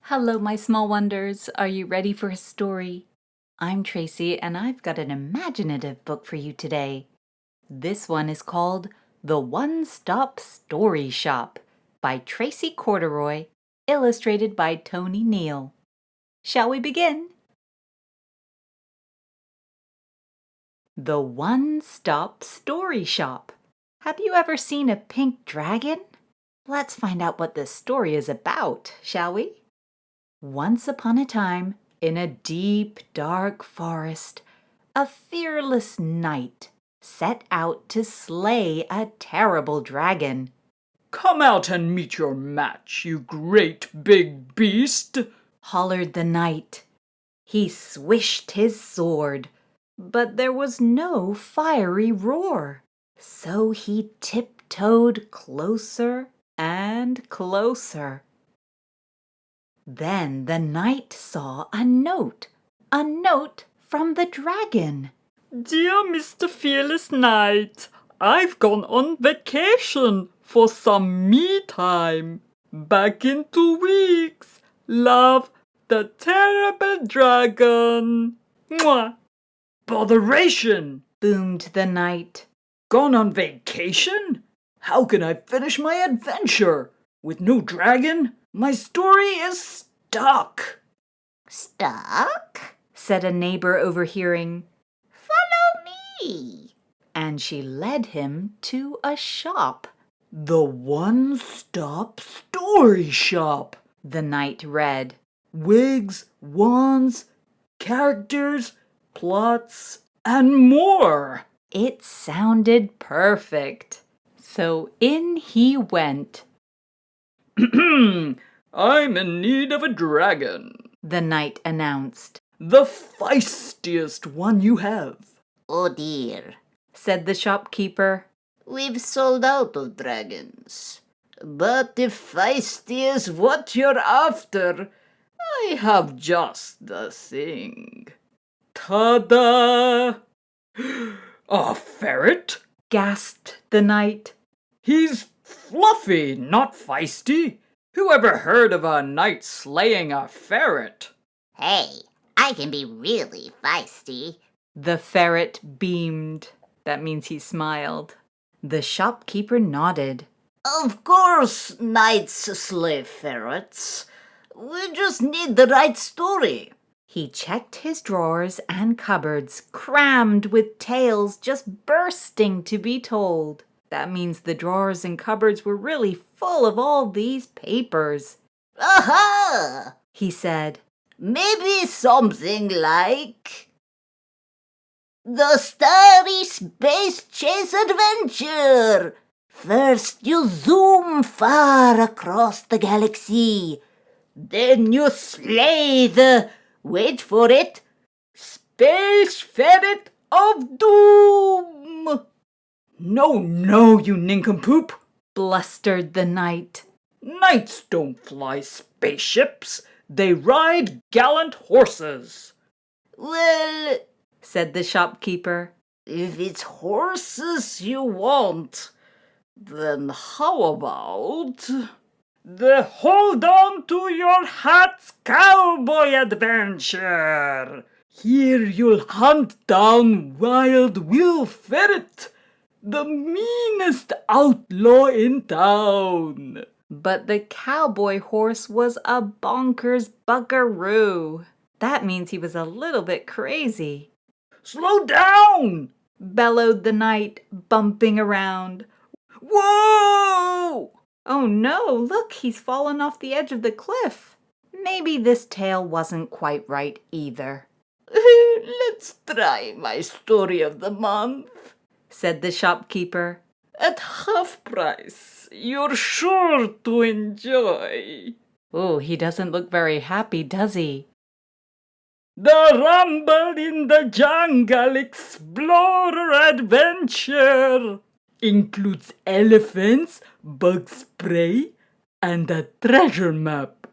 Hello, my small wonders. Are you ready for a story? I'm Tracey, and I've got an imaginative book for you today. This one is called The One-Stop Story Shop by Tracey Corderoy, illustrated by Tony Neal. Shall we begin? The One-Stop Story Shop. Have you ever seen a pink dragon? Let's find out what this story is about, shall we? Once upon a time, in a deep, dark forest, a fearless knight set out to slay a terrible dragon. "Come out and meet your match, you great big beast!" hollered the knight. He swished his sword, but there was no fiery roar. So he tiptoed closer and closer. Then the knight saw a note from the dragon. "Dear Mr. Fearless Knight, I've gone on vacation for some me time. Back in 2 weeks. Love, the terrible dragon. Mwah! Botheration! Boomed the knight. Gone on vacation? How can I finish my adventure? With no dragon? My story is stuck." "Stuck?" said a neighbor overhearing. "Follow me." And she led him to a shop. "The One-Stop Story Shop," the knight read. "Wigs, wands, characters, plots, and more." It sounded perfect. So in he went. "I'm in need of a dragon," the knight announced. "The feistiest one you have." "Oh dear," said the shopkeeper. "we've sold out of dragons. But if feisty is what you're after, I have just the thing." "Ta-da! A ferret?" gasped the knight. "He's fluffy, not feisty. Who ever heard of a knight slaying a ferret?" "Hey, I can be really feisty." The ferret beamed. That means he smiled. The shopkeeper nodded. "Of course, knights slay ferrets. We just need the right story." He checked his drawers and cupboards, crammed with tales just bursting to be told. That means the drawers and cupboards were really full of all these papers. "Aha!" he said. "Maybe something like the Starry Space Chase Adventure. First you zoom far across the galaxy. Then you slay the, wait for it, Space Ferret of Doom." No, you nincompoop!" blustered the knight. "Knights don't fly spaceships. They ride gallant horses." "Well," said the shopkeeper, "if it's horses you want, then how about the Hold On to Your Hats Cowboy Adventure. Here you'll hunt down Wild Will Ferret, the meanest outlaw in town." But the cowboy horse was a bonkers buckaroo. That means he was a little bit crazy. "Slow down!" bellowed the knight, bumping around. "Whoa!" Oh no, look, he's fallen off the edge of the cliff. Maybe this tale wasn't quite right either. "Let's try my story of the month," said the shopkeeper. "At half price. You're sure to enjoy." Oh, he doesn't look very happy, does he? "The Rumble in the Jungle Explorer Adventure includes elephants, bug spray, and a treasure map."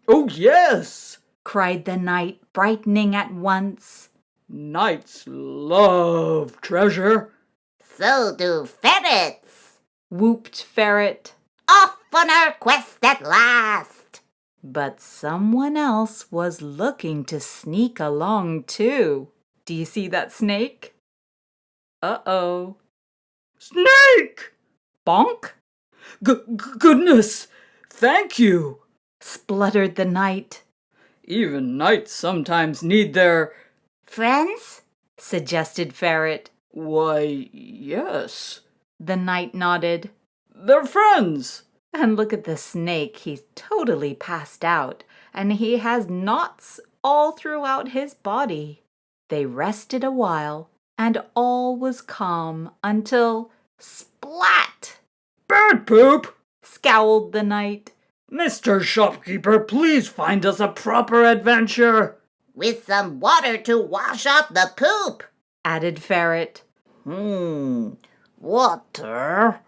"Oh yes!" cried the knight, brightening at once. "Knights love treasure." "So do ferrets." Whooped Ferret. "Off on our quest at last." But someone else was looking to sneak along too. Do you see that snake? Uh-oh. Snake! Bonk! Goodness! Thank you! Spluttered the knight. Even knights sometimes need their... Friends? Suggested Ferret. Why, yes. The knight nodded. They're friends! And look at the snake, he's totally passed out, and he has knots all throughout his body. They rested a while, and all was calm until splat! Bird poop! Scowled the knight. Mr. Shopkeeper, please find us a proper adventure. With some water to wash off the poop, Added Ferret. Water?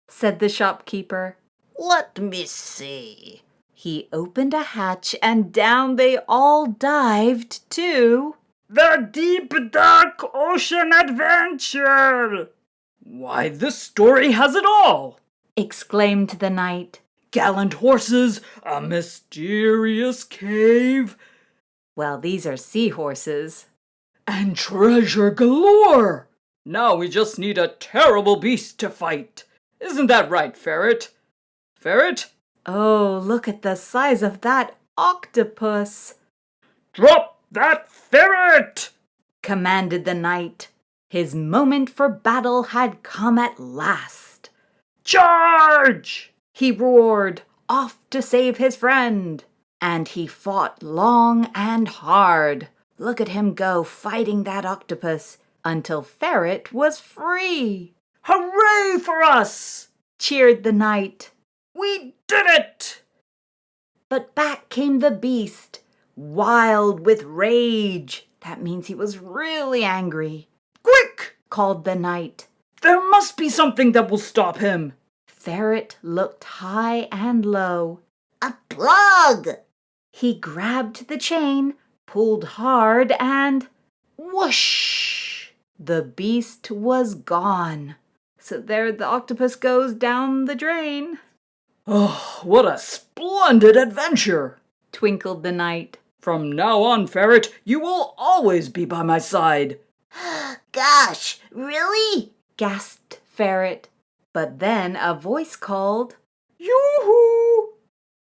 Said the shopkeeper. Let me see. He opened a hatch, and down they all dived to... The Deep Dark Ocean Adventure! Why, this story has it all! Exclaimed the knight. Gallant horses, a mysterious cave, Well, these are seahorses. and treasure galore! Now we just need a terrible beast to fight. Isn't that right, Ferret? Ferret? Oh, look at the size of that octopus! Drop that ferret! Commanded the knight. His moment for battle had come at last. Charge! He roared, off to save his friend. And he fought long and hard. Look at him go, fighting that octopus, until Ferret was free. Hooray for us! Cheered the knight. We did it! But back came the beast, wild with rage. That means he was really angry. Quick! Called the knight. There must be something that will stop him. Ferret looked high and low. A plug! He grabbed the chain, pulled hard, and whoosh! The beast was gone. So there the octopus goes down the drain. Oh, what a splendid adventure! Twinkled the knight. From now on, Ferret, you will always be by my side. Gosh, really? Gasped Ferret. But then a voice called. Yoo-hoo!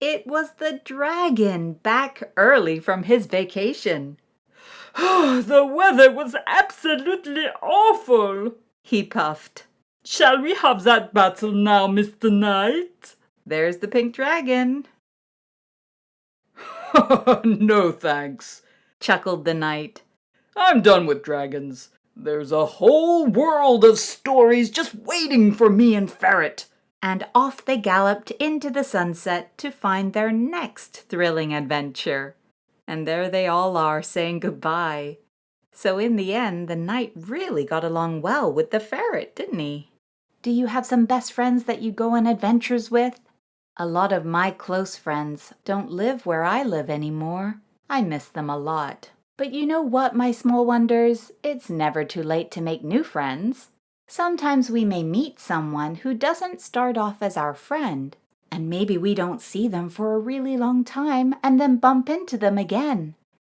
It was the dragon, back early from his vacation. The weather was absolutely awful. He puffed. Shall we have that battle now, Mr. Knight? There's the pink dragon, No thanks. chuckled the knight. I'm done with dragons. There's a whole world of stories just waiting for me and Ferret. And off they galloped into the sunset to find their next thrilling adventure. And there they all are saying goodbye. So in the end, the knight really got along well with the ferret, didn't he? Do you have some best friends that you go on adventures with? A lot of my close friends don't live where I live anymore. I miss them a lot. But you know what, my small wonders? It's never too late to make new friends. Sometimes we may meet someone who doesn't start off as our friend, and maybe we don't see them for a really long time and then bump into them again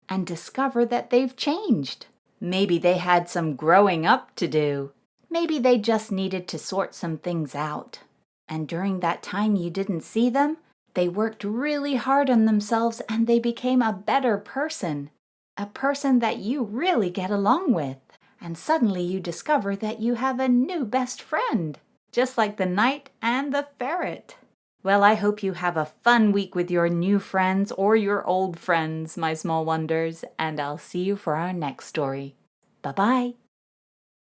and discover that they've changed. Maybe they had some growing up to do. Maybe they just needed to sort some things out. And during that time you didn't see them, they worked really hard on themselves and they became a better person. A person that you really get along with. And suddenly you discover that you have a new best friend, just like the knight and the ferret. Well, I hope you have a fun week with your new friends or your old friends, my small wonders, and I'll see you for our next story. Bye-bye.